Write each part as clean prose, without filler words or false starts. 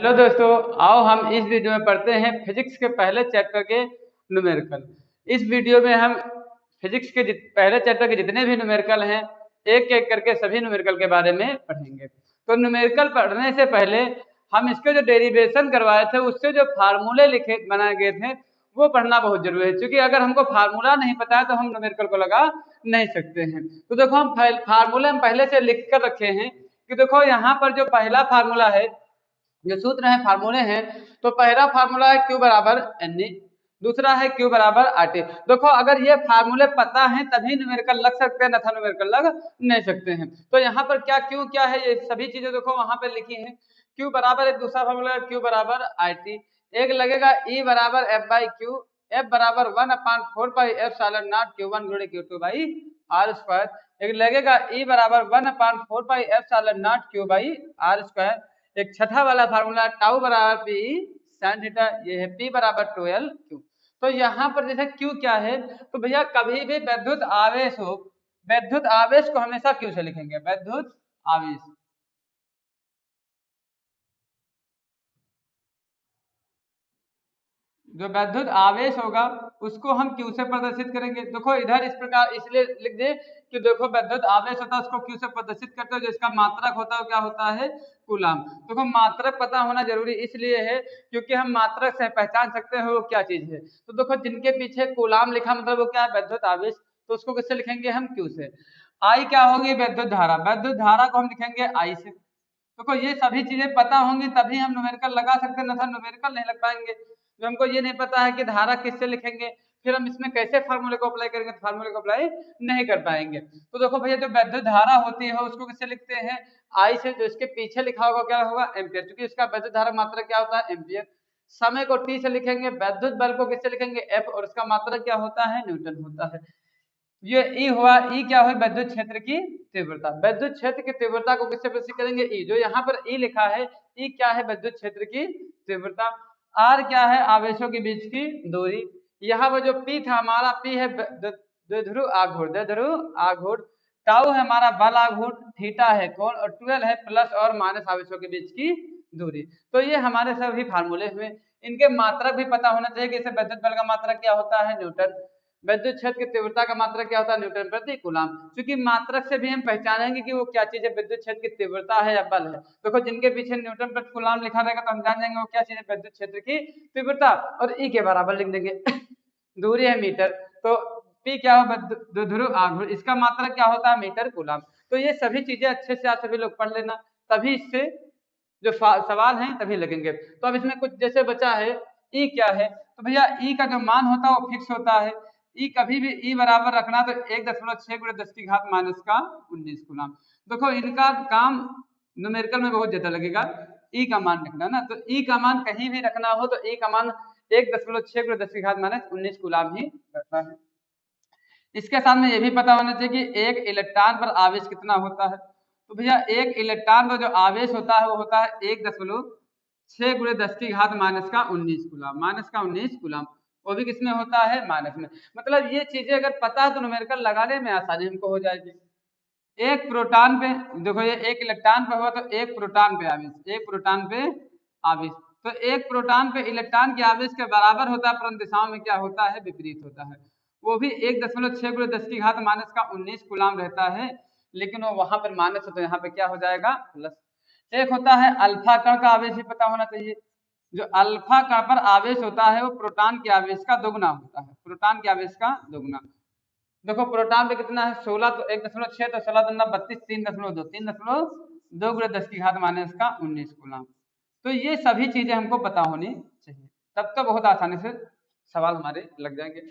Hello दोस्तों, आओ हम इस वीडियो में पढ़ते हैं फिजिक्स के पहले चैप्टर के न्यूमेरिकल। इस वीडियो में हम फिजिक्स के पहले चैप्टर के जितने भी न्यूमेरिकल हैं एक एक करके सभी न्यूमेरिकल के बारे में पढ़ेंगे। तो न्यूमेरिकल पढ़ने से पहले हम इसके जो डेरिवेशन करवाए थे उससे जो फार्मूले लिखे बनाए गए थे वो पढ़ना बहुत जरूरी है, क्योंकि अगर हमको फार्मूला नहीं पता है तो हम न्यूमेरिकल को लगा नहीं सकते हैं। तो देखो हम फार्मूले हम पहले से लिख कर रखे हैं कि देखो यहाँ पर जो पहला फार्मूला है, जो सूत्र है फार्मूले हैं, तो पहला फार्मूला है Q बराबर NE, दूसरा है Q बराबर RT। देखो अगर ये फार्मूले पता है तभी न्यूमेरिकल लग सकते हैं, अन्यथा न्यूमेरिकल लग नहीं सकते हैं। तो यहाँ पर क्या Q क्या है ये सभी चीजें देखो वहां पर लिखी है। Q बराबर एक दूसरा फार्मूला Q बराबर RT, एक लगेगा E बराबर F बाई Q, F बराबर 1/4 पाई एप्सिलॉन नॉट Q1 गुणे Q2 बाई R स्क्वायर, एक लगेगा E बराबर 1/4 pi epsilon not Q by R square. एक छठा वाला फार्मूला टाउ बराबर पी साइन थीटा, ये है P बराबर 12 Q। तो यहाँ पर जैसे Q क्या है, तो भैया कभी भी विद्युत आवेश हो, विद्युत आवेश को हमेशा Q से लिखेंगे। विद्युत आवेश, जो विद्युत आवेश होगा उसको हम Q से प्रदर्शित करेंगे। देखो इधर इस प्रकार इसलिए लिख दे कि देखो विद्युत आवेश होता है उसको Q से प्रदर्शित करते हो, जो इसका मात्रक होता है क्या होता है, कूलाम। देखो मात्रक पता होना जरूरी इसलिए है क्योंकि हम मात्रक से पहचान सकते हैं वो क्या चीज है। तो देखो जिनके पीछे कूलाम लिखा मतलब वो क्या है, विद्युत आवेश, तो उसको किससे लिखेंगे हम Q से। I क्या होगी, विद्युत धारा, विद्युत धारा को हम लिखेंगे I से। देखो ये सभी चीजें पता होंगी तभी हम न्यूमेरिकल लगा सकते हैं, अन्यथा न्यूमेरिकल नहीं लग पाएंगे। जो हमको ये नहीं पता है कि धारा किससे लिखेंगे, फिर हम इसमें कैसे फार्मूले को अप्लाई करेंगे, फार्मूले को अप्लाई नहीं कर पाएंगे। तो देखो भैया जो विद्युत धारा होती है उसको किससे लिखते हैं, आई से। जो इसके पीछे लिखा होगा क्या होगा, एम्पियर, क्योंकि इसका विद्युत धारा मात्रा क्या होता है, एम्पियर। समय को टी से लिखेंगे, विद्युत बल को किससे लिखेंगे, एफ, और इसका मात्रा क्या होता है, न्यूटन होता है। ये ई हुआ, ई क्या हुई, विद्युत क्षेत्र की तीव्रता। विद्युत क्षेत्र की तीव्रता को किससे प्रदर्शित करेंगे, ई। जो यहाँ पर ई लिखा है, ई क्या है, विद्युत क्षेत्र की तीव्रता। आर क्या है, आवेशों के बीच की दूरी। यहाँ पर जो पी था हमारा, पी है द्विध्रुव आघूर्ण, द्विध्रुव आघूर्ण। टाउ है हमारा बल आघूर्ण, थीटा है कोण, और 12 है प्लस और माइनस आवेशों के बीच की दूरी। तो ये हमारे सभी फार्मूले हुए। इनके मात्रक भी पता होना चाहिए कि इसे विद्युत बल का मात्रक क्या होता है, न्यूटन। विद्युत क्षेत्र की तीव्रता का मात्रक क्या होता है, न्यूटन प्रति कूलम। क्योंकि मात्रक से भी हम पहचानेंगे कि वो क्या चीज है, विद्युत क्षेत्र की तीव्रता है या बल है। देखो जिनके पीछे न्यूटन प्रति कूलम लिखा रहेगा तो हम जान जाएंगे वो क्या चीज है, विद्युत क्षेत्र की तीव्रता, और ई के बराबर लिख देंगे। दूरी है मीटर, तो पी क्या हो, द्विध्रुव आघूर्ण, इसका मात्रक क्या होता है, मीटर कूलम। तो ये सभी चीजें अच्छे से आप सभी लोग पढ़ लेना, तभी इससे जो सवाल हैं तभी लगेंगे। तो अब इसमें कुछ जैसे बचा है, ई क्या है, तो भैया ई का जो मान होता है वो फिक्स होता है। ई कभी भी ई बराबर रखना तो 1.6 × 10 की घात माइनस का 19 गुना। देखो इनका काम न्यूमेरिकल में बहुत ज्यादा लगेगा, ई का मान रखना ना। तो ई का मान कहीं भी रखना हो तो ई का मान 1.6 × 10 की घात माइनस 19 गुलाम ही रखना है। इसके साथ में ये भी पता होना चाहिए कि एक इलेक्ट्रॉन पर आवेश कितना होता है। तो भैया एक इलेक्ट्रॉन पर जो आवेश होता है वो होता है 1.6 × 10 की घात माइनस का 19 गुलाम, माइनस का 19 गुलाम। वो भी किसमें होता है, माइनस में। मतलब ये चीजें अगर पता है तो न्यूमेरिकल लगाने में आसानी हमको हो जाएगी। एक प्रोटॉन पे देखो, ये एक इलेक्ट्रॉन पे हुआ तो एक प्रोटॉन पे आवेश, एक प्रोटॉन पे आवेश। तो एक प्रोटॉन पे इलेक्ट्रॉन के आवेश के बराबर होता है, परंतु दिशाओं में क्या होता है, विपरीत होता है। वो भी 1.6 × 10 की घात माइनस का 19 गुलाम रहता है, लेकिन वो वहां पर माइनस है तो यहाँ पे क्या हो जाएगा, प्लस। एक होता है अल्फा कण का आवेश भी पता होना चाहिए। जो अल्फा कण पर आवेश होता है वो प्रोटॉन के आवेश का दोगुना होता है, प्रोटॉन के आवेश का दोगुना। देखो प्रोटॉन पे कितना है, 16, तो 1.6, तो 16 दूना 32, 3.2, 3.2 × 10 की घात माइनस का 19 गुलाम। तो ये सभी चीजें हमको पता होनी चाहिए, तब तो बहुत आसानी से सवाल हमारे लग जाएंगे।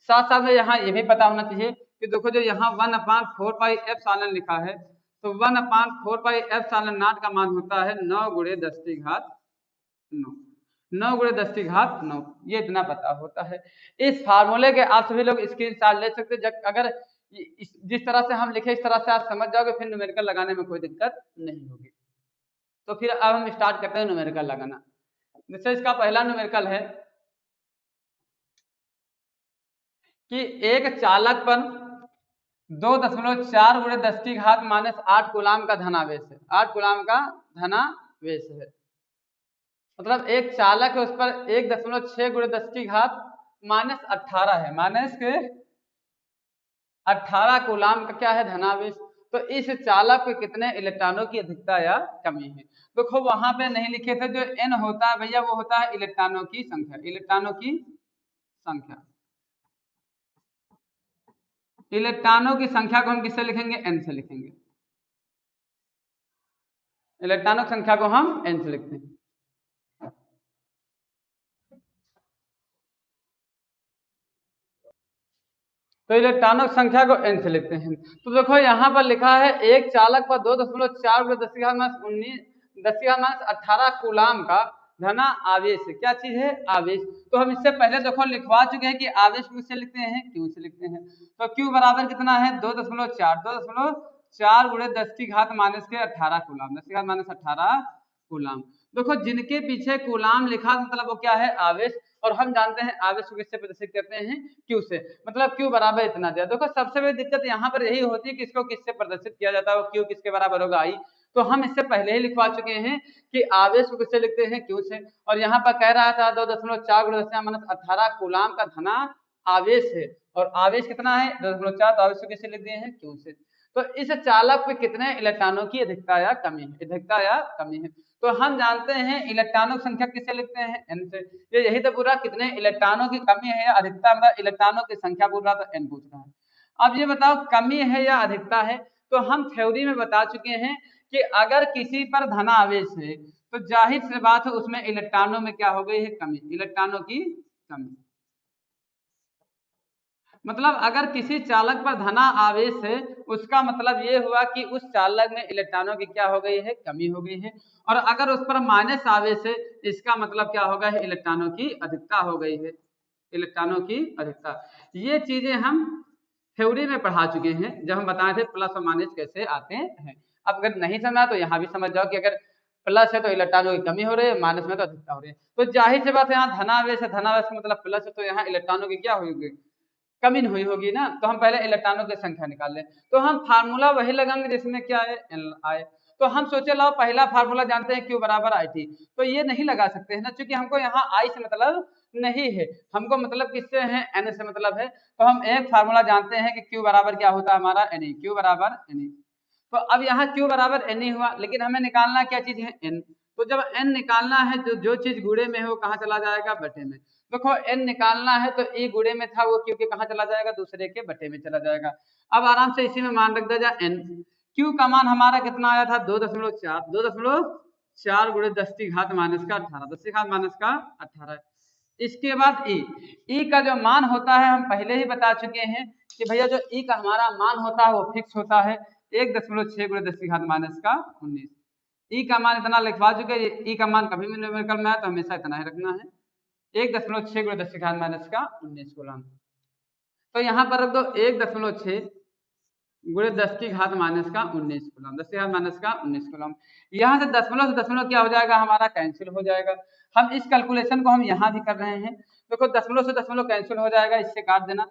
साथ साथ में यहाँ ये भी पता होना चाहिए कि देखो जो यहाँ 1/4 पाई एप्सिलॉन लिखा है, तो 1/4 पाई एप्सिलॉन नॉट का मान होता है 9 × 10 की घात 9, 9 × 10 की घात 9। ये इतना पता होता है। इस फार्मूले के आप सभी लोग स्क्रीनशॉट ले सकते हैं। अगर जिस तरह से हम लिखे इस तरह से आप समझ जाओगे फिर न्यूमेरिकल लगाने में कोई दिक्कत नहीं होगी। तो फिर अब हम स्टार्ट करते हैं न्यूमेरिकल लगाना। जैसे इसका पहला न्यूमेरिकल है कि एक चालक पर 2.4 × 10 की घात माइनस 8 गुलाम का धनावेश है, 8 गुलाम का धनावेश है। मतलब एक चालक है, उस पर 1.6 × 10 की घात -18 है, -18 कूलाम का क्या है धनावेश। तो इस चालक पे कितने इलेक्ट्रॉनों की अधिकता या कमी है। देखो वहां पे नहीं लिखे थे, जो n होता है भैया वो होता है इलेक्ट्रॉनों की संख्या, इलेक्ट्रॉनों की संख्या। इलेक्ट्रॉनों की संख्या को हम किससे लिखेंगे, n से लिखेंगे। इलेक्ट्रॉनों की संख्या को हम n से लिखते हैं। तो इलेक्ट्रॉनों की संख्या को n से लिखते हैं। तो देखो यहाँ पर लिखा है एक चालक पर 2.4 × 10⁻18 कूलाम का धना आवेश है। क्या चीज है, आवेश। तो हम इससे पहले देखो लिखवा चुके हैं कि आवेश को किससे लिखते हैं, q से लिखते हैं। तो q बराबर कितना है 2.4 × 10 की घात -18 कूलाम, 10 की घात -18 कूलाम। देखो जिनके पीछे कूलाम लिखा मतलब वो क्या है, आवेश। और हम जानते हैं आवेश को किससे प्रदर्शित करते हैं, q से। मतलब q बराबर इतना दिया। देखो सबसे बड़ी दिक्कत यहाँ पर यही होती है कि इसको किससे प्रदर्शित किया जाता है, q किसके बराबर होगा, i। तो हम इससे पहले ही लिखवा चुके हैं कि आवेश को किससे लिखते हैं, q से। और यहाँ पर कह रहा था 2.4 × 10⁻18 कूलाम का धना आवेश है, और आवेश कितना है 2.4, तो आवेश को किससे लिख दिए हैं, q से। तो इस चालक पे कितने इलेक्ट्रॉनों की अधिकता या कमी है, अधिकता या कमी है। तो हम जानते हैं इलेक्ट्रॉनों की संख्या किससे लिखते हैं, n से। ये यही तो पूरा कितने इलेक्ट्रॉनों की कमी है या अधिकता, मतलब इलेक्ट्रॉनों की संख्या पूछ रहा तो n पूछ रहा है। अब ये बताओ कमी है या अधिकता है। तो हम थ्योरी में बता चुके हैं कि अगर किसी पर धन आवेश है तो जाहिर सी बात है उसमें इलेक्ट्रॉनों में क्या हो गई है, कमी, इलेक्ट्रॉनों की कमी। मतलब अगर किसी चालक पर धना आवेश है उसका मतलब ये हुआ कि उस चालक में इलेक्ट्रॉनों की क्या हो गई है, कमी हो गई है। और अगर उस पर माइनस आवेश है इसका मतलब क्या हो गया है, इलेक्ट्रॉनों की अधिकता हो गई है, इलेक्ट्रॉनों की अधिकता। ये चीजें हम थ्योरी में पढ़ा चुके हैं जब हम बताए थे प्लस और माइनस कैसे आते हैं। अब अगर नहीं समझा तो यहाँ भी समझ जाओ कि अगर प्लस है तो इलेक्ट्रॉनों की कमी हो रही है, माइनस में तो अधिकता हो रही है। तो जाहिर सी बात है यहाँ धनावेश है, धनावेश का मतलब प्लस है, तो यहाँ इलेक्ट्रॉनों की क्या होगी, कमी हुई होगी ना। तो हम पहले इलेक्ट्रॉनों की संख्या निकाल लें। तो हम फार्मूला वही लगाएंगे जिसमें क्या है, एल आए। तो हम सोचे लाओ पहला फार्मूला जानते हैं Q बराबर आई टी, तो ये नहीं लगा सकते हैं ना, क्योंकि हमको यहाँ आई से मतलब नहीं है, हमको मतलब किससे है, एन से मतलब है। तो हम एक फार्मूला जानते हैं कि Q बराबर क्या होता है हमारा, एन, Q बराबर एन। तो अब यहाँ Q बराबर एन हुआ, लेकिन हमें निकालना क्या चीज है, n। तो जब n निकालना है जो चीज गुणे में है वो कहाँ चला जाएगा, बटे में। देखो n निकालना है तो e गुणे में था वो q के कहाँ चला जाएगा, दूसरे के बटे में चला जाएगा। अब आराम से इसी में मान रख दिया जाए n। q का मान हमारा कितना आया था 2.4, 2.4 × 10 की घात -18, 10 की घात -18। इसके बाद e का जो मान होता है हम पहले ही बता चुके हैं कि भैया जो e का हमारा मान होता है वो फिक्स होता है 1.6 × 10 की घात -19। ई का मान इतना लिखवा चुके हैं, ई का मान कभी भी न्यूमेरिकल में आए तो हमेशा इतना ही रखना है, 1.6 × 10 की घात -19 कूलम। तो यहाँ पर रख दो 1.6 × 10 की घात -19 कूलम, 10 की घात -19 कूलम। यहाँ से दशमलव क्या हो जाएगा हमारा, कैंसिल हो जाएगा। हम इस कैलकुलेशन को हम यहाँ भी कर रहे हैं। देखो दशमलव से दशमलव कैंसिल हो जाएगा, इससे काट देना।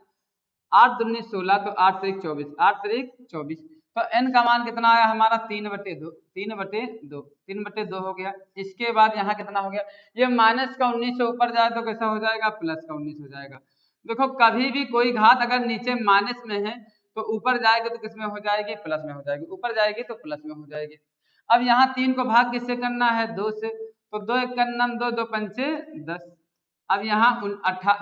8 दूनी 16, तो 8 त्रिक 24, 8 त्रिक 24। तो n का मान कितना आया हमारा 3/2, 3/2, 3/2 हो गया। इसके बाद यहाँ कितना हो गया, ये माइनस का 19 से ऊपर जाए तो कैसा हो जाएगा, प्लस का 19 हो जाएगा। देखो कभी भी कोई घात अगर नीचे माइनस में है तो ऊपर जाएगी तो किसमें हो जाएगी, प्लस में हो जाएगी, ऊपर जाएगी तो प्लस में हो जाएगी। अब यहाँ 3 को भाग किससे करना है, 2 से। तो 2 1 नम 2, 2 पंचे 10। अब यहाँ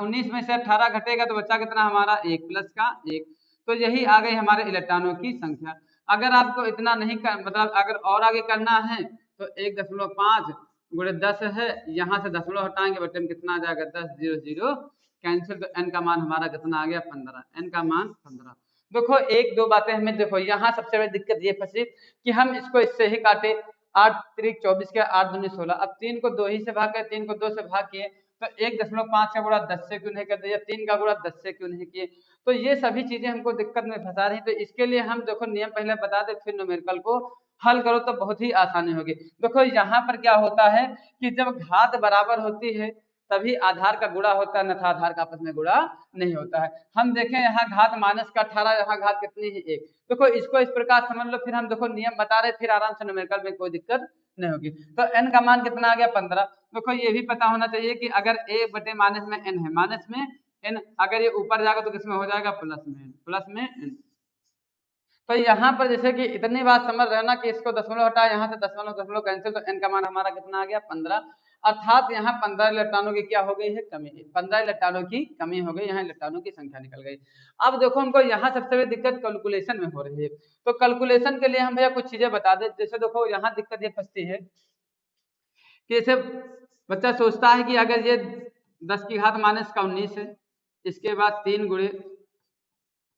19 में से 18 घटेगा तो बचा कितना हमारा, 1 प्लस का 1। तो यही आ गई हमारे इलेक्ट्रॉनों की संख्या। अगर आपको इतना नहीं कर मतलब अगर और आगे करना है तो 1.5 × 10 है, यहाँ से दशमलव हटाएंगे, बटे में कितना आ जाएगा 10, 0 0 कैंसिल। तो n का मान हमारा कितना आ गया 15, n का मान 15। देखो एक दो बातें हमें, देखो यहाँ सबसे बड़ी दिक्कत ये फंसी कि हम इसको इससे ही काटे, 8 त्रिक 24 के 8 दूनी 16। अब 3 को 2 ही से भाग किए, 3 को 2 से भाग किए तो 1.5 का गुणा 10 से क्यों नहीं कर दिया, 3 का गुणा 10 से क्यों नहीं किए। तो ये सभी चीजें हमको दिक्कत में फंसा रही। तो इसके लिए हम देखो नियम पहले बता दे, फिर न्यूमेरिकल को हल करो तो बहुत ही आसानी होगी। देखो यहाँ पर क्या होता है कि जब घात बराबर होती है तभी आधार का गुणा होता है, अन्यथा आधार का आपस में गुणा नहीं होता है। हम देखें यहाँ घात -18, यहाँ घात कितनी है 1। देखो इसको इस प्रकार समझ लो, फिर हम देखो नियम बता रहे, फिर आराम से न्यूमेरिकल में कोई दिक्कत नहीं होगी। तो n का मान कितना आ गया 15। देखो ये भी पता होना चाहिए कि अगर a बटे माइनस में n है, माइनस में n, अगर ये ऊपर जाएगा तो किसमें हो जाएगा प्लस में n। तो यहाँ पर जैसे कि इतनी बात समझ रहे हो ना कि इसको दशमलव हटाया, यहाँ से दशमलव कैंसिल, तो n का मान हमारा कितना आ गया 15। अर्थात यहाँ 15 इलेक्ट्रॉनों की क्या हो गई है कमी, 15 इलेक्ट्रॉनों की कमी हो गई, यहाँ इलेक्ट्रॉनों की संख्या निकल गई। अब देखो हमको यहाँ सबसे बड़ी दिक्कत कैलकुलेशन में हो रही है, तो कैलकुलेशन के लिए हम भैया कुछ चीजें बता दें। जैसे देखो यहाँ दिक्कत ये फंसती है कि जैसे बच्चा सोचता है कि अगर ये 10 की घात माइनस का 19 है, इसके बाद 3 गुणे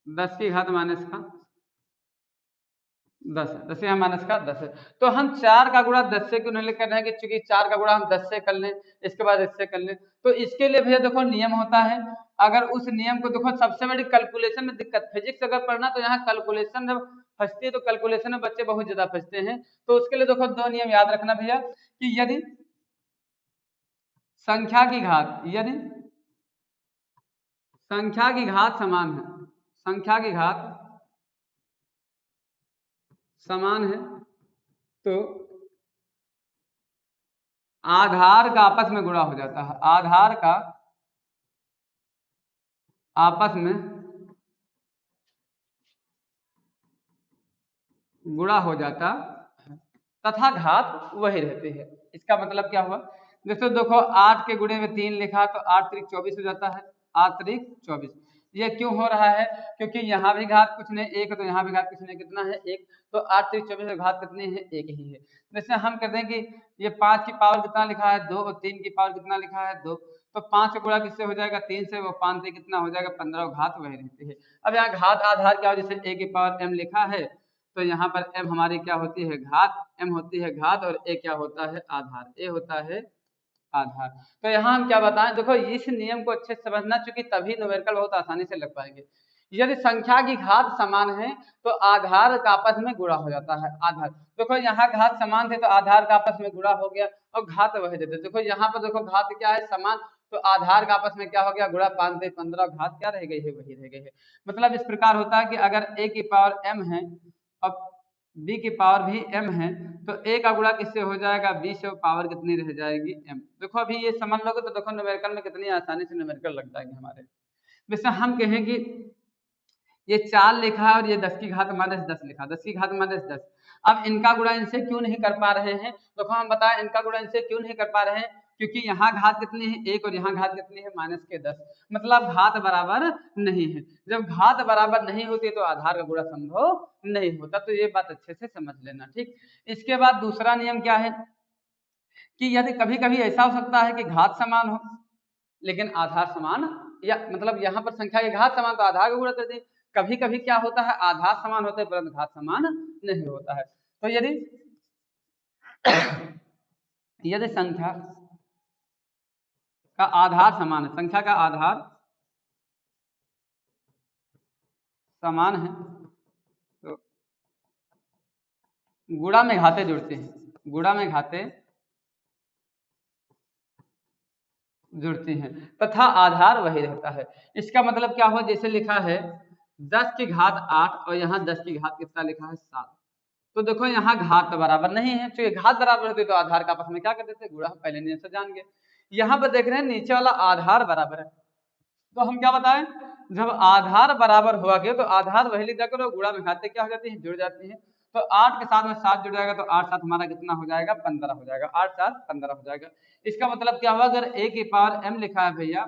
10 की घात माइनस का 10 है, 10 माइनस का 10 है, तो हम 4 का गुणा 10 से क्यों नहीं कर रहे हैं कि चूंकि 4 का गुणा हम 10 से कर लें, इसके बाद इससे कर लें। तो इसके लिए भैया देखो नियम होता है, अगर उस नियम को देखो, सबसे बड़ी कैलकुलेशन में दिक्कत, फिजिक्स अगर पढ़ना तो यहाँ कैलकुलेशन जब फंसती है तो कैलकुलेशन में बच्चे बहुत ज्यादा फंसते हैं। तो उसके लिए देखो 2 नियम याद रखना भैया कि यदि संख्या की घात, यदि संख्या की घात समान है, संख्या की घात समान है, तो आधार का आपस में गुणा हो जाता है, आधार का आपस में गुणा हो जाता तथा घात वही रहती है। इसका मतलब क्या हुआ, जैसे देखो 8 के गुणे में 3 लिखा तो 8 त्रिक 24 हो जाता है, 8 त्रिक 24। ये क्यों हो रहा है, क्योंकि यहाँ भी घात कुछ नहीं एक, तो यहाँ भी घात कुछ नहीं, कितना है एक, तो 8 त्रिक 24 घात कितनी है एक ही है। जैसे हम कहते हैं कि ये 5 की पावर कितना लिखा है 2, और 3 की पावर कितना लिखा है 2, तो 5 का गुणा किससे हो जाएगा 3 से, वो 5 से कितना हो जाएगा 15, घात वही रहती है। अब यहाँ घात आधार क्या हो, जैसे a की पावर m लिखा है, तो यहाँ पर m हमारी क्या होती है घात, m होती है घात, और a क्या होता है आधार, a होता है आधार। तो यहाँ हम क्या बताएं, देखो इस नियम को अच्छे से समझना, चूंकि तभी न्यूमेरिकल बहुत आसानी से लग पाएंगे। यदि संख्या की घात समान है तो आधार का आपस में गुणा हो जाता है, आधार। देखो यहाँ घात समान थे तो आधार का आपस में गुणा हो गया, और घात वही देते। देखो यहाँ पर देखो घात क्या है समान, तो आधार का आपस में क्या हो गया गुणा, 5 से 15, घात क्या रह गई है वही रह गई है। मतलब इस प्रकार होता है कि अगर a की पावर m है और b की पावर भी m है, तो a का गुणा किससे हो जाएगा b से, पावर कितनी रह जाएगी m। देखो अभी ये समझ लोगे तो देखो न्यूमेरिकल में कितनी आसानी से न्यूमेरिकल लग जाएंगे हमारे। वैसे हम कहें कि ये 4 लिखा है और ये 10 की घात माइनस 10 लिखा, 10 की घात माइनस 10। अब इनका गुणा इनसे क्यों नहीं कर पा रहे हैं, तो हम बताएं इनका गुणा इनसे क्यों नहीं कर पा रहे हैं, क्योंकि यहाँ घात कितनी है 1 और यहाँ घात कितनी है माइनस के 10, मतलब घात बराबर नहीं है। जब घात बराबर नहीं होती तो आधार का गुणा संभव नहीं होता, तो ये बात अच्छे से समझ लेना, ठीक। इसके बाद दूसरा नियम क्या है कि यदि कभी कभी ऐसा हो सकता है कि घात समान हो लेकिन आधार समान, या मतलब यहाँ पर संख्या की घात समान तो आधार का गुणा कर दें। कभी कभी क्या होता है आधार समान होते हैं परंतु घात समान नहीं होता है। तो यदि यदि संख्या का आधार समान है, संख्या का आधार समान है, तो गुणा में घाते जुड़ते हैं, गुणा में घाते जुड़ती हैं तथा आधार वही रहता है। इसका मतलब क्या हुआ, जैसे लिखा है 10 की घात 8 और यहाँ 10 की घात कितना लिखा है 7, तो देखो यहाँ घात तो बराबर नहीं है, क्योंकि घात बराबर होती तो आधार का आपस में क्या कर देते गुणा, हम पहले नियम से जान गए। यहाँ पर देख रहे हैं नीचे वाला आधार बराबर है, तो हम क्या बताएं, जब आधार बराबर हुआ गया तो आधार वही लिख जाकर गुणा में घाते क्या हो जाती है जुड़ जाती है। तो 8 के साथ में 7 जुड़ जाएगा तो 8 7 हमारा कितना हो जाएगा 15 हो जाएगा, 8 7 15 हो जाएगा। इसका मतलब क्या हुआ, अगर a की पावर m लिखा है भैया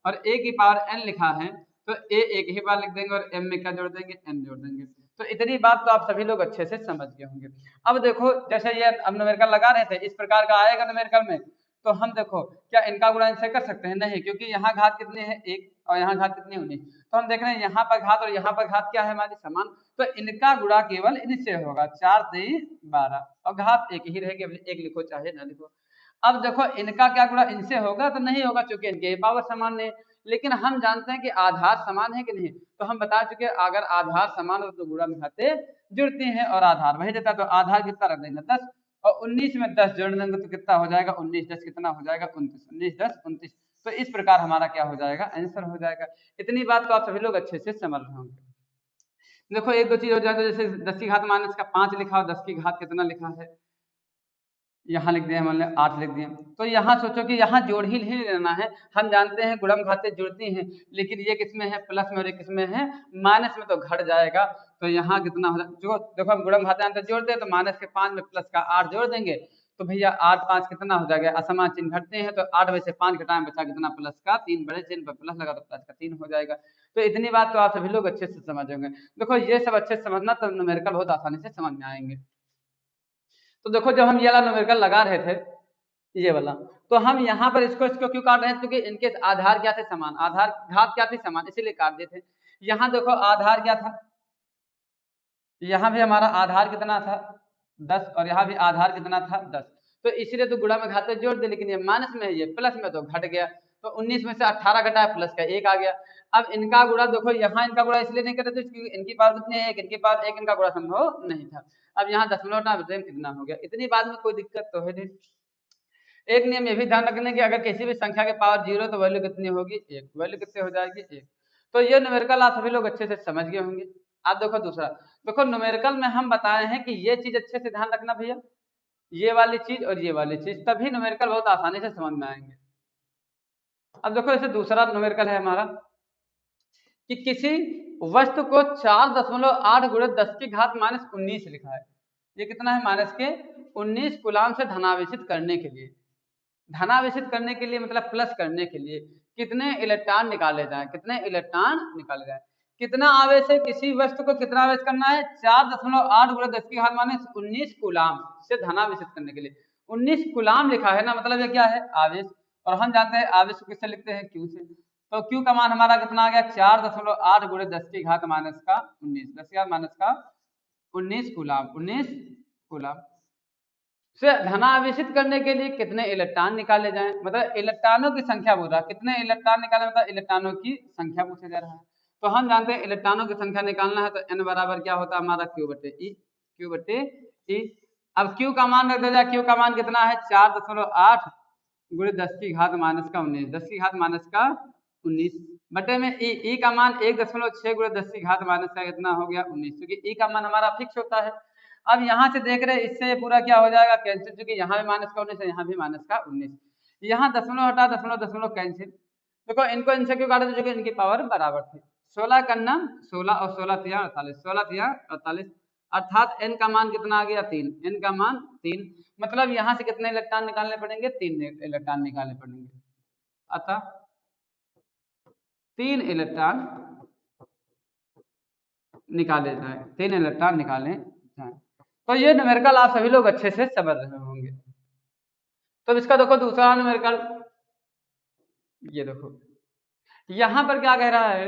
और a की पावर n लिखा है तो a एक ही बार लिख देंगे और m में क्या जोड़ देंगे n जोड़ देंगे। तो इतनी बात तो आप सभी लोग अच्छे से समझ गए होंगे। अब देखो जैसे ये अब न्यूमेरिकल लगा रहे थे इस प्रकार का आएगा न्यूमेरिकल में, तो हम देखो क्या इनका गुणा इनसे कर सकते हैं, नहीं, क्योंकि यहाँ घात कितनी है 1 और यहाँ घात कितनी है 19, तो हम देख रहे हैं यहाँ पर घात और यहाँ पर घात क्या है हमारी समान, तो इनका गुणा केवल इनसे होगा, 4 3 12 और घात एक ही रहेगी, एक लिखो चाहे ना लिखो। अब देखो इनका क्या गुणा इनसे होगा, तो नहीं होगा क्योंकि इनके पावर समान है, लेकिन हम जानते हैं कि आधार समान है कि नहीं, तो हम बता चुके अगर आधार समान हो तो गुणा में घाते जुड़ते हैं और आधार वही देता है, तो आधार कितना रख देंगे 10 और 19 में 10 जोड़ देंगे तो कितना हो जाएगा 19 10 कितना हो जाएगा 29, 19 10 29। तो इस प्रकार हमारा क्या हो जाएगा आंसर हो जाएगा। इतनी बात तो आप सभी लोग अच्छे से समझ रहे होंगे। देखो एक दो चीज हो जाए, तो जैसे 10 की घात माइनस का 5 लिखा और 10 की घात कितना लिखा है यहाँ लिख दिया, मान लो 8 लिख दिया। तो यहाँ सोचो कि यहाँ जोड़ ही नहीं लेना है, हम जानते हैं गुणम घातें जुड़ती हैं, लेकिन ये किसमें है प्लस में और ये किसमें है माइनस में, तो घट जाएगा। तो यहाँ कितना हो जो देखो हम गुणम घातें अंतर जोड़ते हैं तो माइनस के 5 में प्लस का 8 जोड़ देंगे, तो भैया 8 5 कितना हो जाएगा, असमान चिन्ह घटते हैं, तो 8 में से 5 घटाएं बचा कितना प्लस का 3, बड़े चिन्ह पर प्लस लगा तो प्लस का 3 हो जाएगा। तो इतनी बात तो आप सभी लोग अच्छे से समझ होंगे। देखो ये सब अच्छे से समझना तो न्यूमेरिकल बहुत आसानी से समझ में आएंगे। तो देखो जब हम ये वाला न्यूमेरिकल लगा रहे थे ये वाला, तो हम यहाँ पर इसको इसको क्यों काट रहे हैं, क्योंकि इनके आधार क्या थे समान, आधार घात क्या थी समान, इसीलिए काट दिए थे। यहाँ देखो आधार क्या था, यहाँ भी हमारा आधार कितना था 10 और यहाँ भी आधार कितना था 10, तो इसीलिए तो गुणा में घाते जोड़ दे, लेकिन ये माइनस में है ये प्लस में तो घट गया, तो 19 में से 18 घटा प्लस का 1 आ गया। अब इनका गुणा देखो, यहाँ इनका गुणा इसलिए नहीं कर रहे थे क्योंकि इनकी पावर कितनी है 1, इनकी पावर 1, इनका गुणा संभव नहीं था। अब यहाँ दशमलव ना कितना हो गया, इतनी बात में कोई दिक्कत तो है नहीं। एक नियम ये भी ध्यान रखने की, अगर किसी भी संख्या के पावर 0 तो वैल्यू कितनी होगी 1, वैल्यू कितनी हो जाएगी 1। तो ये न्यूमेरिकल आप सभी लोग अच्छे से समझ गए होंगे। आप देखो दूसरा, देखो न्यूमेरिकल में हम बताए हैं कि ये चीज अच्छे से ध्यान रखना भैया, ये वाली चीज और ये वाली चीज, तभी न्यूमेरिकल बहुत आसानी से समझ में आएंगे। अब देखो जैसे दूसरा न्यूमेरिकल है हमारा कि किसी वस्तु को 4.8 गुणे 10 की घात -19 लिखा है, ये कितना है माइनस के 19 कूलाम से धनावेशित करने के लिए, धनावेशित करने के लिए मतलब प्लस करने के लिए कितने इलेक्ट्रॉन निकाले जाएं, कितने इलेक्ट्रॉन निकाले जाएं, कितना आवेश है, किसी वस्तु को कितना आवेश करना है 4.8 गुणे 10 की घात -19 कूलाम से धनावेशित करने के लिए। 19 कूलाम लिखा है ना, मतलब ये क्या है आवेश, और हम जानते हैं आवेश को किससे लिखते हैं क्यू से, तो क्यू का मान हमारा कितना आ गया 4.8 गुणे 10 की घात -19, 10 की घात -19 कूलाम, 19 कूलाम से धनावेशित करने के लिए कितने इलेक्ट्रॉन निकाले जाएं, मतलब इलेक्ट्रॉनों की संख्या बोल रहा है, कितने इलेक्ट्रॉन निकाले मतलब इलेक्ट्रॉनों की संख्या पूछा जा रहा है। तो हम जानते हैं इलेक्ट्रॉनों की संख्या निकालना है तो n बराबर क्या होता है हमारा Q बटे E, Q बटे E। अब Q का मान रख दिया जाए, Q का मान कितना है 4.8 गुणे 10 की घात -19, 10 की घात -19 बटे में E का मान 1.6 गुणे 10 की घात माइनस का कितना हो गया 19, क्योंकि E का मान हमारा फिक्स होता है। अब यहाँ से देख रहे हैं इससे पूरा क्या हो जाएगा कैंसिल, क्योंकि यहाँ भी माइनस का 19 है, यहाँ भी माइनस का 19, यहाँ दशमलव हटा दशमलव दशमलव कैंसिल। देखो इनको इनसे क्यों काटा, क्योंकि इनकी पावर बराबर थी। 16 का नाम 16 और 16 तिया 48, 16 तिया 48, अर्थात n का मान कितना आ गया 3, n का मान 3, मतलब यहाँ से कितने इलेक्ट्रॉन निकालने पड़ेंगे 3 इलेक्ट्रॉन निकालने पड़ेंगे, अतः 3 इलेक्ट्रॉन निकाले जाए, 3 इलेक्ट्रॉन निकाले जाए। तो ये न्यूमेरिकल आप सभी लोग अच्छे से समझ रहे होंगे। तो इसका देखो दूसरा न्यूमेरिकल, ये देखो यहाँ पर क्या कह रहा है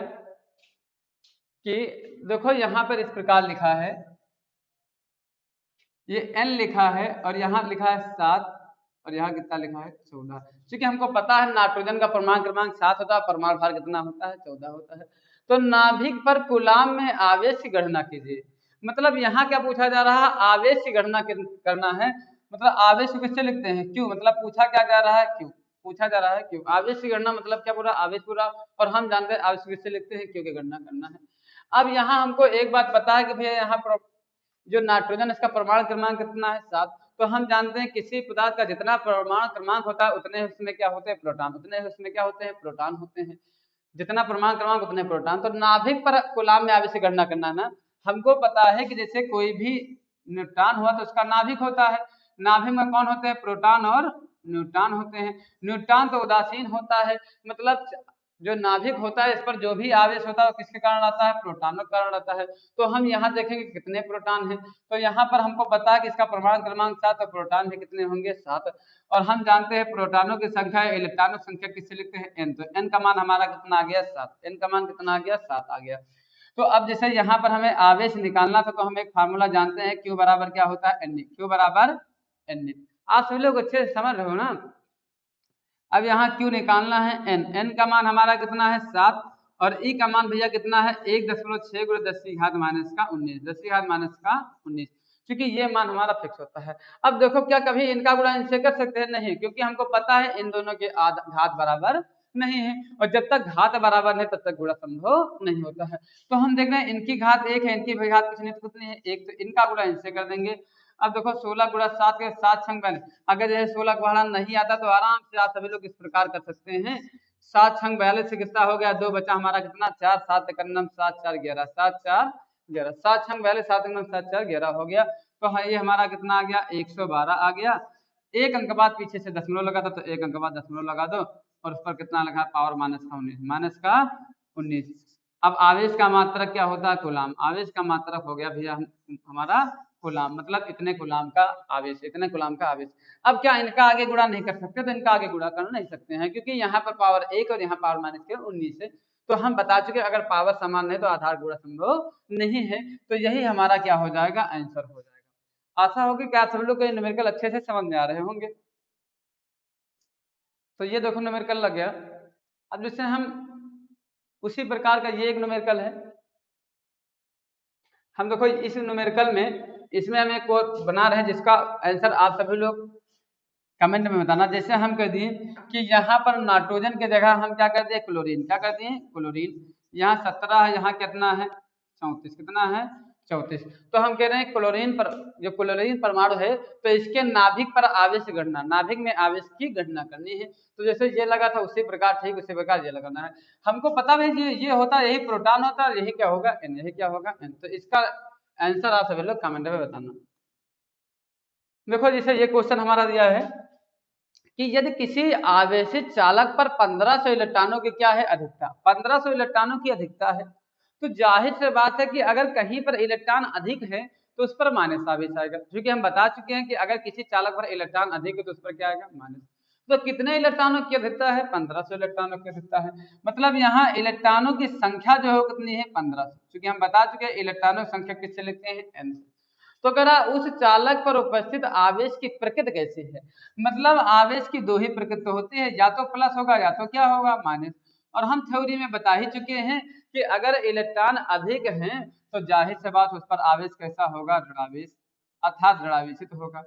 कि देखो यहाँ पर इस प्रकार लिखा है, ये n लिखा है और यहाँ लिखा है 7 और यहाँ कितना लिखा है 14, क्योंकि हमको पता है नाइट्रोजन का परमाणु क्रमांक 7 होता है, परमाणु भार कितना होता है 14 होता है। तो नाभिक पर कूलाम में आवेश की गणना कीजिए, मतलब यहाँ क्या पूछा जा रहा है आवेश की गणना करना है, मतलब आवेश को किससे लिखते हैं क्यों, मतलब पूछा क्या जा रहा है क्यों, पूछा जा रहा है क्यों, आवेश की गणना मतलब क्या पूरा आवेश पूरा, और हम जानते हैं आवेश किससे लिखते हैं क्यों की गणना करना है। अब यहाँ हमको एक बात पता है कि भैया यहाँ पर जो नाइट्रोजन इसका परमाणु क्रमांक कितना है 7, तो हम जानते हैं किसी पदार्थ का जितना परमाणु क्रमांक होता है उतने उसमें क्या होते हैं प्रोटॉन, उतने उसमें क्या होते हैं प्रोटॉन होते हैं, जितना परमाणु क्रमांक उतने प्रोटॉन। तो नाभिक पर कूलाम में आवेश की गणना करना ना, हमको पता है कि जैसे कोई भी न्यूट्रॉन हुआ तो उसका नाभिक होता है, नाभिक में कौन होते हैं प्रोटॉन और न्यूट्रॉन होते हैं। न्यूट्रॉन तो उदासीन होता है, मतलब जो नाभिक होता है इस पर जो भी आवेश होता है वो किसके कारण आता है प्रोटॉनों के कारण आता है। तो हम यहाँ देखेंगे कितने प्रोटॉन हैं, तो यहाँ पर हमको पता है कि इसका परमाणु क्रमांक 7 और प्रोटॉन भी कितने होंगे 7, और हम जानते हैं प्रोटॉनों की संख्या इलेक्ट्रॉनों की संख्या किससे लिखते हैं n, तो n का मान हमारा कितना आ गया 7, n का मान कितना आ गया 7 आ गया। तो अब जैसे यहाँ पर हमें आवेश निकालना था तो हम एक फार्मूला जानते हैं Q बराबर क्या होता है Na, Q बराबर Na, आप सभी लोग अच्छे से समझ रहे हो ना। अब यहाँ Q निकालना है n, n का मान हमारा कितना है 7 और E का मान भैया कितना है 1.6 गुणे 10 की घात -19, 10 की घात -19, क्योंकि ये मान हमारा फिक्स होता है। अब देखो क्या कभी इनका गुणा इनसे कर सकते हैं, नहीं, क्योंकि हमको पता है इन दोनों के घात बराबर नहीं है, और जब तक घात बराबर नहीं तब तक गुणा संभव नहीं होता है। तो हम देख रहे हैं इनकी घात 1 है, इनकी घात कुछ नहीं तो कितनी है 1, तो इनका गुणा इनसे कर देंगे। अब देखो 16 गुणा 7 के 7 छंग 42। अगर यह 16 को बढ़ाना नहीं आता तो आराम से आप सभी लोग इस प्रकार कर सकते हैं, 7 छंग 42 से कितना हो गया, 2 बचा हमारा कितना 4, 7 एकन्नम 7 4 11, 7 4 11, 7 छंग 42 7 एकन्नम 7 4 11 हो गया। तो हाँ ये हमारा कितना आ गया 112 आ गया। एक अंक बाद पीछे से दशमलव लगा था तो एक अंक बाद दशमलव लगा दो और उस पर कितना लगा पावर माइनस का 19, माइनस का 19। अब आवेश का मात्रक क्या होता है, कूलाम। आवेश का मात्रक हो गया भैया हमारा कूलाम, मतलब इतने कूलाम का आवेश, इतने कूलाम का आवेश। अब क्या इनका आगे गुणा नहीं कर सकते, तो इनका आगे गुणा कर नहीं सकते हैं क्योंकि यहाँ पर पावर 1 और यहाँ पावर माइनस के 19 है। तो हम बता चुके अगर पावर समान है तो आधार गुणा संभव नहीं है। तो यही हमारा क्या हो जाएगा, आंसर हो जाएगा। आशा होगी कि आप सभी लोग को न्यूमेरिकल अच्छे से समझ में आ रहे होंगे। तो ये देखो न्यूमेरिकल लग गया। अब जैसे हम उसी प्रकार का ये एक न्यूमेरिकल है, हम देखो इस न्यूमेरिकल में इसमें हम एक और बना रहे हैं जिसका आंसर आप सभी लोग कमेंट में बताना। जैसे हम कह दिए कि यहाँ पर नाइट्रोजन के जगह हम क्या कर दिए, क्लोरीन, क्या कर दिए क्लोरीन। यहाँ 17 है, यहाँ कितना है 34, कितना है 34। तो हम कह रहे हैं क्लोरीन पर, जो क्लोरीन परमाणु है तो इसके नाभिक पर आवेश गणना, नाभिक में आवेश की गणना करनी है। तो जैसे ये लगा था उसी प्रकार ठीक उसी प्रकार ये लगाना है। हमको पता नहीं ये होता है, यही प्रोटॉन होता है, यही क्या होगा N, यही क्या होगा N। तो इसका आंसर आप सभी लोग कमेंट में बताना। देखो जैसे ये क्वेश्चन हमारा दिया है कि यदि किसी आवेशित चालक पर 1500 इलेक्ट्रॉनों की क्या है अधिकता, 1500 इलेक्ट्रॉनों की अधिकता है, तो जाहिर सी बात है कि अगर कहीं पर इलेक्ट्रॉन अधिक है तो उस पर माइनस आवेश आएगा, क्योंकि हम बता चुके हैं कि अगर किसी चालक पर इलेक्ट्रॉन अधिक है तो उस पर क्या आएगा माइनस। तो कितने इलेक्ट्रॉनों की अधिकता है, 1500 इलेक्ट्रॉनों की अधिकता है। मतलब यहाँ इलेक्ट्रॉनों की संख्या जो है कितनी है 1500, क्योंकि हम बता चुके हैं इलेक्ट्रॉनों की संख्या किससे लिखते हैं N से। तो कह रहा उस चालक पर उपस्थित आवेश की प्रकृति कैसी है, मतलब आवेश की दो ही प्रकृति होती है, या तो प्लस होगा या तो क्या होगा माइनस। और हम थ्योरी में बता ही चुके हैं कि अगर इलेक्ट्रॉन अधिक हैं तो जाहिर सी बात उस पर आवेश कैसा होगा, ऋणावेश, अर्थात ऋणावेशित होगा।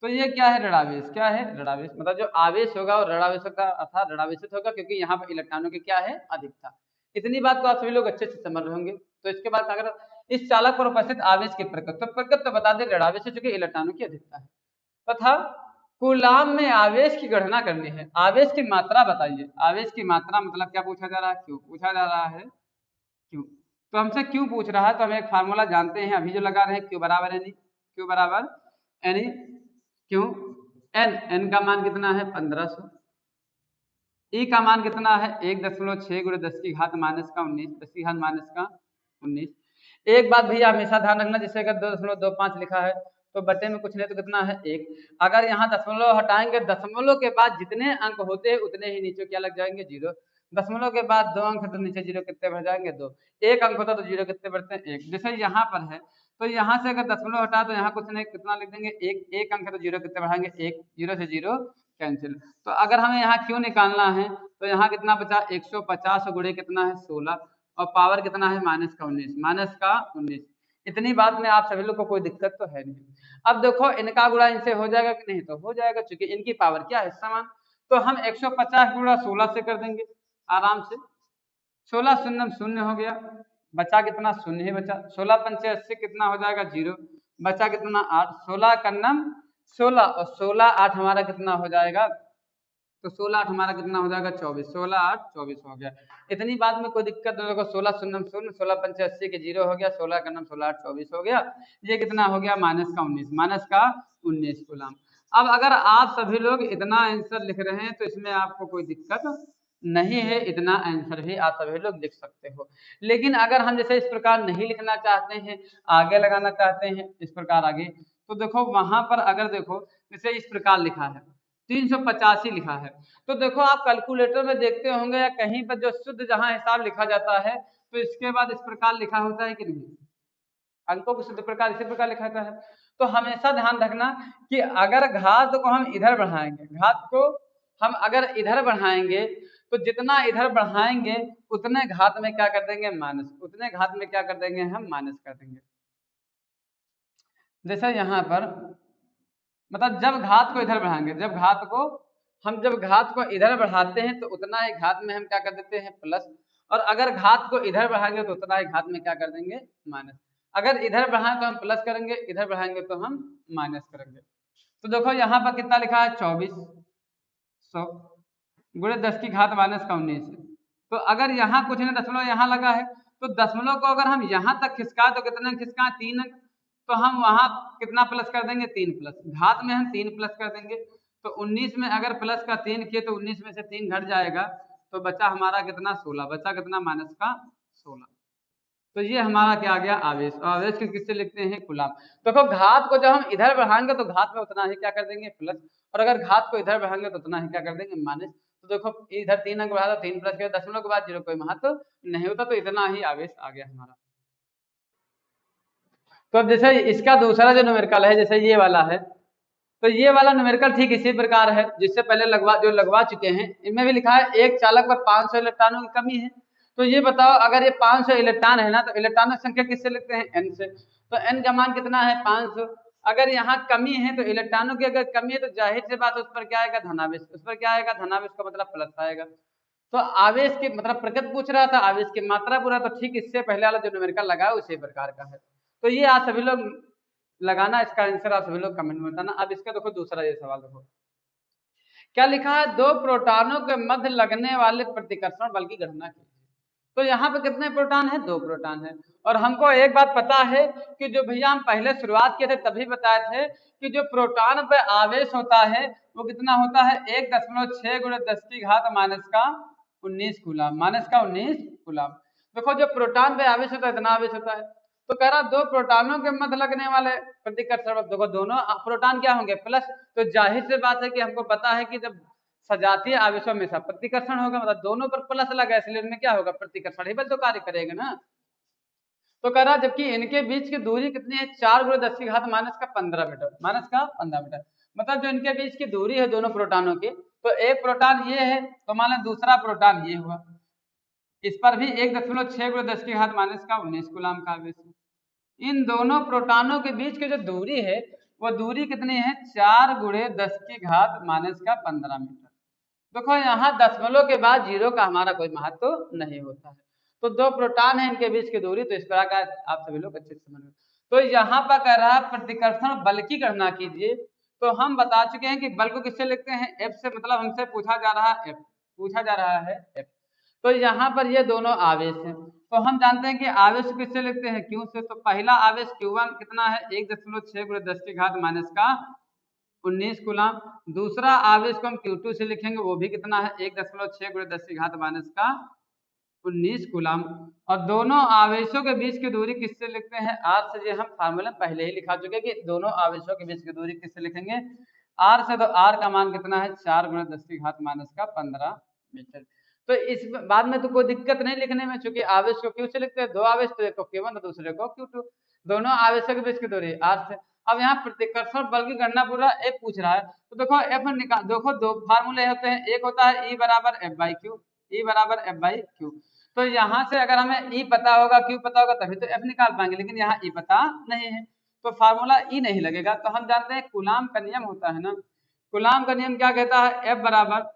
तो ये क्या है ऋणावेश, क्या है ऋणावेश, मतलब जो आवेश होगा वो ऋणावेश होगा अर्थात ऋणावेशित होगा, क्योंकि यहाँ पर इलेक्ट्रॉनों की क्या है अधिकता। इतनी बात तो आप सभी लोग अच्छे से समझ रहे होंगे। तो इसके बाद अगर इस चालक पर उपस्थित आवेश की प्रकृति, तो प्रकृति तो बता दें ऋणावेश है, चूंकि इलेक्ट्रॉनों की अधिकता है। तथा कूलाम में आवेश की गणना करनी है, आवेश की मात्रा बताइए। आवेश की मात्रा मतलब क्या पूछा जा रहा है, क्यों पूछा जा रहा है, क्यों। तो हमसे क्यों पूछ रहा है, तो हम एक फार्मूला जानते हैं, अभी जो लगा रहे हैं क्यू बराबर एन, क्यू बराबर एन, क्यों एन, एन का मान कितना है 1500, ई का मान कितना है 1.6 गुणे 10 की घात माइनस का 19, 10 की घात माइनस का 19। एक बात भैया हमेशा ध्यान रखना, जैसे अगर 2.25 लिखा है तो बटे में कुछ नहीं तो कितना है 1। अगर यहाँ दशमलव हटाएंगे, दशमलव के बाद जितने अंक होते हैं उतने ही नीचे क्या लग जाएंगे 0। दशमलव के बाद 2 अंक तो नीचे 0 कितने बढ़ जाएंगे 2, एक अंक होता तो 0 कितने बढ़ते हैं 1। जैसे यहाँ पर है तो यहाँ से अगर दशमलव हटा तो यहाँ कुछ नहीं कितना लिख देंगे 1, एक अंक है तो 0 कितने बढ़ाएंगे 1, 0 से 0 कैंसिल। तो अगर हमें यहाँ क्यों निकालना है तो यहाँ कितना बचा 150 गुणे कितना है 16 और पावर कितना है माइनस का 19, माइनस का 19। इतनी बात में आप सभी लोग को कोई दिक्कत तो है नहीं। अब देखो इनका गुणा इनसे हो जाएगा कि नहीं, तो हो जाएगा, क्योंकि इनकी पावर क्या है समान। तो हम 150 गुणा 16 से कर देंगे आराम से, 16 शून्य शून्य हो गया, बचा कितना शून्य ही बचा, 16 पंचे 80 कितना हो जाएगा 0, बचा कितना 8, 16 का नम 16 और 16 8 हमारा कितना हो जाएगा, तो 16 8 हमारा कितना हो जाएगा 24, 16 8 24 हो गया। इतनी बात में कोई दिक्कत नहीं, देखो 16 शून्य शून्य, 16 पंचे 80 के 0 हो गया, 16 का नम 16 8 24 हो गया। ये कितना हो गया माइनस का 19, माइनस का 19 कूलम। अब अगर आप सभी लोग इतना आंसर लिख रहे हैं तो इसमें आपको कोई दिक्कत नहीं है, इतना आंसर भी आप सभी लोग लिख सकते हो। लेकिन अगर हम जैसे इस प्रकार नहीं लिखना चाहते हैं, आगे लगाना चाहते हैं इस प्रकार आगे, तो देखो वहां पर अगर देखो जैसे इस प्रकार लिखा है 385 लिखा है, तो देखो आप कैलकुलेटर में देखते होंगे या कहीं पर जो शुद्ध जहां हिसाब लिखा जाता है तो इसके बाद इस प्रकार लिखा होता है कि नहीं, अंकों को शुद्ध प्रकार इसी प्रकार लिखा जाता है। तो हमेशा ध्यान रखना कि अगर घात को हम इधर बढ़ाएंगे, घात को हम अगर इधर बढ़ाएंगे तो जितना इधर बढ़ाएंगे उतने घात में क्या कर देंगे माइनस, उतने घात में क्या कर देंगे हम माइनस कर देंगे। जैसे यहाँ पर मतलब जब घात को इधर बढ़ाएंगे, जब घात को इधर बढ़ाते हैं तो उतना ही घात में हम क्या कर देते हैं प्लस, और अगर घात को इधर बढ़ाएंगे तो उतना ही घात में क्या कर देंगे माइनस। अगर इधर बढ़ाएं तो हम प्लस करेंगे, इधर बढ़ाएंगे तो हम माइनस करेंगे। तो देखो यहाँ पर कितना लिखा है 2400 गुणे 10 की घात माइनस का 19 है। तो अगर यहाँ कुछ नहीं दशमलव यहाँ लगा है तो दशमलव को अगर हम यहाँ तक खिसका तो कितना खिसका 3, तो हम वहाँ कितना प्लस कर देंगे 3 प्लस, घात में हम 3 प्लस कर देंगे। तो 19 में अगर प्लस का 3 किए तो 19 में से 3 घट जाएगा तो बचा हमारा कितना 16, बचा कितना माइनस का 16। तो ये हमारा क्या आ गया आवेश। और आवेश को किससे लिखते हैं कूलाम। देखो घात को जब हम इधर बढ़ाएंगे तो घात में उतना ही क्या कर देंगे प्लस, और अगर घात को इधर बढ़ाएंगे तो उतना ही क्या कर देंगे माइनस। तो देखो इधर 3 अंक बढ़ा तो 3 प्लस किया, दशमलव के बाद 0 कोई महत्व नहीं होता, तो इतना ही आवेश आ गया हमारा। तो अब जैसे इसका दूसरा जो न्यूमेरिकल है, जैसे ये वाला है, तो ये वाला न्यूमेरिकल ठीक इसी प्रकार है जिससे पहले लगवा चुके हैं। इनमें भी लिखा है एक चालक पर 500 इलेक्ट्रॉनों की कमी है। तो ये बताओ अगर ये 500 इलेक्ट्रॉन है ना, तो इलेक्ट्रॉनों की संख्या किससे लिखते हैं n से। तो n का मान कितना है 500। अगर यहाँ कमी है तो इलेक्ट्रॉनों की अगर कमी है तो जाहिर सी बात उस पर क्या आएगा धनावेश, उस पर क्या आएगा धनावेश का मतलब प्लस आएगा। तो आवेश की मतलब प्रकृति पूछ रहा था, आवेश की मात्रा पूरा, तो ठीक इससे पहले वाला जो न्यूमेरिकल लगा है उसी प्रकार का है। तो ये आज सभी लोग लगाना, इसका आंसर आप सभी लोग कमेंट में बताना। अब इसका देखो दूसरा ये सवाल देखो क्या लिखा है, दो प्रोटॉनों के मध्य लगने वाले प्रतिकर्षण बल की गणना कीजिए। तो यहाँ पे कितने प्रोटॉन है, 2 प्रोटॉन है। और हमको एक बात पता है कि जो भैया हम पहले शुरुआत किए थे तभी बताए थे कि जो प्रोटॉन पे आवेश होता है वो कितना होता है 1.6 गुणे 10 की घात माइनस का 19 कूलम, माइनस का 19 कूलम। देखो जो प्रोटॉन पे आवेश होता है इतना आवेश होता है। तो कह रहा दो प्रोटॉनों के मध्य लगने वाले प्रतिकर्षण बल, देखो दोनों प्रोटॉन क्या होंगे प्लस, तो जाहिर सी बात है कि हमको पता है कि जब सजातीय आवेशों में सब प्रतिकर्षण होगा, मतलब दोनों पर प्लस लगा इसलिए इनमें क्या होगा प्रतिकर्षण ही बल तो कार्य करेगा ना। तो कह रहा जबकि इनके बीच की दूरी कितनी है 4 गुणे 10 की घात माइनस का 15 मीटर, माइनस का 15 मीटर। मतलब जो इनके बीच की दूरी है दोनों प्रोटॉनों की, तो एक प्रोटॉन ये है तो मान लो दूसरा प्रोटॉन ये हुआ, इस पर भी 1.6 गुणे 10 की घात माइनस का 19 कूलम का आवेश है। इन दोनों प्रोटॉनों के बीच की जो दूरी है वो दूरी कितनी है 4 गुणे 10 की घात माइनस का 15 मीटर। देखो यहाँ दशमलव के बाद 0 का हमारा कोई महत्व नहीं होता है। तो दो प्रोटॉन है इनके बीच की दूरी, तो इस तरह का आप सभी लोग अच्छे से समझ गए। तो यहाँ पर कह रहा है प्रतिकर्षण बल की गणना कीजिए। तो हम बता चुके हैं कि बल को किससे लिखते हैं F से, मतलब हमसे पूछा जा रहा है F, पूछा जा रहा है F। तो यहाँ पर ये दोनों आवेश हैं, तो हम जानते हैं कि आवेश किससे लिखते हैं Q से। तो पहला आवेश Q1 कितना है 1.6 गुणे 10 की घात माइनस का 19 कूलम। दूसरा आवेश को हम Q2 से लिखेंगे, वो भी कितना है 1.6 गुणे 10 की घात माइनस का 19 कूलम। और दोनों आवेशों के बीच की दूरी किससे लिखते हैं R से। ये हम फार्मूला पहले ही लिखा चुके हैं कि दोनों आवेशों के बीच की दूरी किससे लिखेंगे R से। तो R का मान कितना है 4 गुणे 10 की घात माइनस का 15 मीटर। तो इस बाद में तो कोई दिक्कत नहीं लिखने में, चूंकि आवेश को Q से लिखते हैं, दो आवेश तो एक को Q1 और दूसरे को Q2, दोनों आवेशों के बीच की दूरी R से। अब यहाँ प्रतिकर्षण बल की गणना पूरा F पूछ रहा है। तो देखो F निकाल, देखो दो फार्मूले होते हैं, एक होता है E बराबर F बाई क्यू, E बराबर F बाई क्यू। तो यहाँ से अगर हमें E पता होगा Q पता होगा तभी तो F निकाल पाएंगे, लेकिन यहाँ E पता नहीं है तो फार्मूला E नहीं लगेगा। तो हम जानते हैं कूलाम का नियम होता है ना, कूलाम का नियम क्या कहता है F बराबर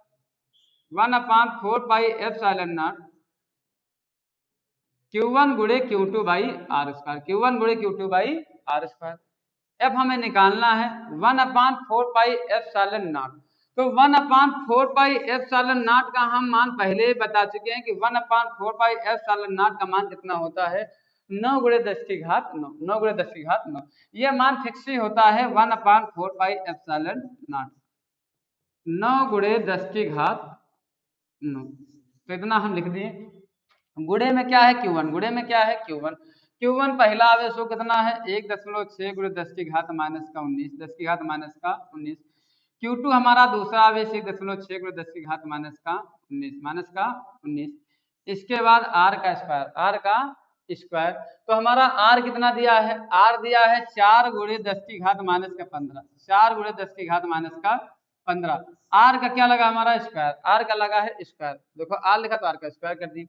1/4 पाई एप्सिलॉन नॉट Q1 गुणे Q2 by are square, Q1 गुणे Q2 by are square. F हमें निकालना है 1/4 पाई एप्सिलॉन नॉट। तो 1/4 पाई एप्सिलॉन नॉट का हम मान पहले ही बता चुके हैं कि 1/4 पाई एप्सिलॉन नॉट का मान कितना होता है 9 गुणे 10 की घात 9, 9 गुणे 10 की घात 9। यह मान फिक्स ही होता है 1/4 पाई एप्सिलॉन नॉट, 9 गुणे 10 की घात 9। तो इतना हम लिख दिए। गुणे में क्या है Q1, गुणे में क्या है Q1, Q1 पहला आवेश वो कितना है 1.6 गुणे 10 की घात माइनस का 19, 10 की घात माइनस का 19। Q2 हमारा दूसरा आवेश 1.6 गुणे 10 की घात माइनस का 19, माइनस का 19। इसके बाद R का स्क्वायर, R का स्क्वायर। तो हमारा R कितना दिया है, R दिया है 4 गुणे 10 की घात माइनस का 15, 4 गुणे 10 की घात माइनस का 15। R का क्या लगा हमारा स्क्वायर, R का लगा है स्क्वायर। देखो R लिखा तो R का स्क्वायर कर दी।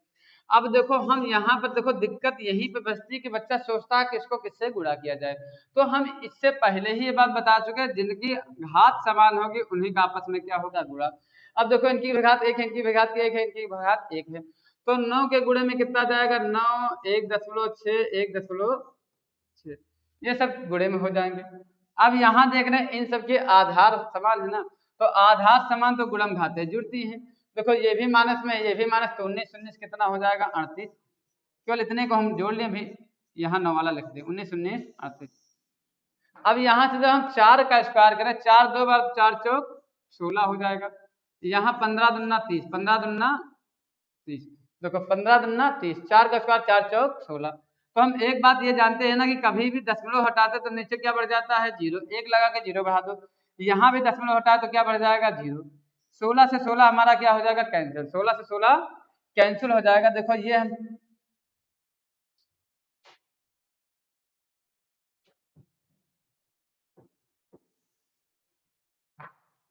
अब देखो हम यहाँ पर देखो दिक्कत यहीं पे बचती है कि बच्चा सोचता है कि इसको किससे गुणा किया जाए। तो हम इससे पहले ही ये बात बता चुके हैं, जिनकी घात समान होगी उन्हीं का आपस में क्या होगा गुणा। अब देखो इनकी घात एक है, इनकी घात एक है, इनकी घात एक है। तो 9 के गुणे में कितना जाएगा 9, 1.6, 1.6 ये सब गुणे में हो जाएंगे। अब यहाँ देख रहे हैं इन सब के आधार समान है ना, तो आधार समान तो गुणम घाते जुड़ती हैं। देखो ये भी माइनस में ये भी माइनस, तो 19 19 कितना हो जाएगा 38। केवल इतने को हम जोड़ लें भी, यहाँ 9 वाला लिखते हैं, 19 19 38। अब यहाँ से जब हम 4 का स्क्वायर करें, 4 2 बार 4 चौक 16 हो जाएगा। यहाँ 15 दूना 30, 15 दूना 30, देखो 15 दूना 30, 4 का स्क्वायर 4 चौक 16। तो हम एक बात ये जानते हैं ना कि कभी भी दशमलव हटाते तो नीचे क्या बढ़ जाता है 0, 1 लगा के 0 बढ़ा दो। यहाँ भी दशमलव हटाए तो क्या बढ़ जाएगा 0। 16 से 16 हमारा क्या हो जाएगा कैंसिल, 16 से 16 कैंसिल हो जाएगा। देखो ये हम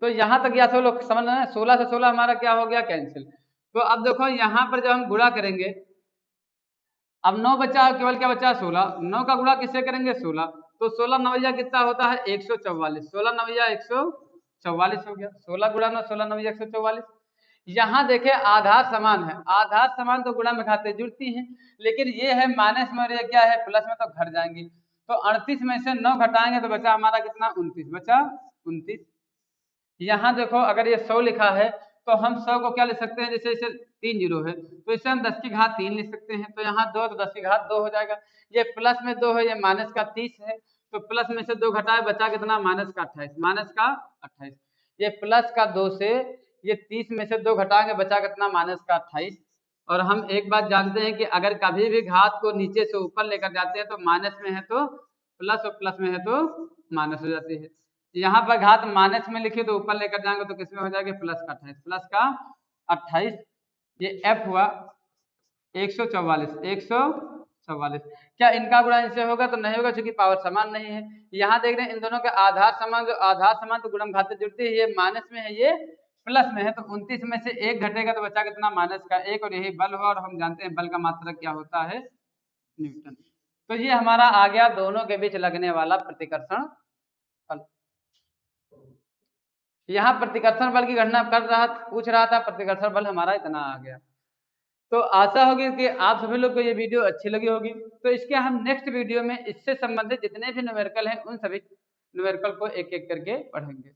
तो यहाँ तक या सब लोग समझ रहे हैं, 16 से 16 हमारा क्या हो गया कैंसिल। तो अब देखो यहाँ पर जब हम गुणा करेंगे, अब 9 बचा, केवल क्या बचा 16, 9 का गुणा किससे करेंगे 16, तो 16 नवैया कितना होता है 144, 16 नवैया 144 हो गया, 16 गुणा 9 16 नवैया 144। यहाँ देखे आधार समान है, आधार समान तो गुणा में खाते जुड़ती हैं, लेकिन ये है माइनस में और ये क्या है प्लस में, तो घट जाएंगी। तो 38 में से 9 घटाएंगे तो बचा हमारा कितना 29, बचा 29। यहाँ देखो अगर ये 100 लिखा है तो हम 100 को क्या लिख सकते हैं, जैसे इसे 3 जीरो है तो इसे हम 10 की घात 3 लिख सकते हैं, तो यहाँ 2 तो 10 की घात 2 हो जाएगा। ये प्लस में 2 है, ये माइनस का 30 है, तो प्लस में से 2 घटाए बचा कितना माइनस का 28, माइनस का 28। ये प्लस का 2 से ये 30 में से 2 घटाएंगे बचा कितना माइनस का 28। और हम एक बात जानते हैं कि अगर कभी भी घात को नीचे से ऊपर लेकर जाते हैं तो माइनस में है तो प्लस और प्लस में है तो माइनस हो जाती है। यहाँ पर घात माइनस में लिखी तो ऊपर लेकर जाएंगे तो किसमें हो जाएगा प्लस का 28, प्लस का 28। ये f हुआ 144, 144। क्या इनका गुणा इनसे होगा तो नहीं होगा, क्योंकि पावर समान नहीं है। यहाँ देख रहे हैं इन दोनों के आधार समान, जो आधार समान तो गुणम घाते जुड़ती है, ये माइनस में है ये प्लस में है, तो 29 में से 1 घटेगा तो बचा कितना माइनस का 1, और यही बल हुआ, और हम जानते हैं बल का मात्रक क्या होता है न्यूटन। तो ये हमारा आ गया दोनों के बीच लगने वाला प्रतिकर्षण बल। यहाँ प्रतिकर्षण बल की गणना पूछ रहा था, प्रतिकर्षण बल हमारा इतना आ गया। तो आशा होगी कि आप सभी लोग को ये वीडियो अच्छी लगी होगी। तो इसके हम नेक्स्ट वीडियो में इससे संबंधित जितने भी न्यूमेरिकल हैं उन सभी न्यूमेरिकल को एक एक करके पढ़ेंगे।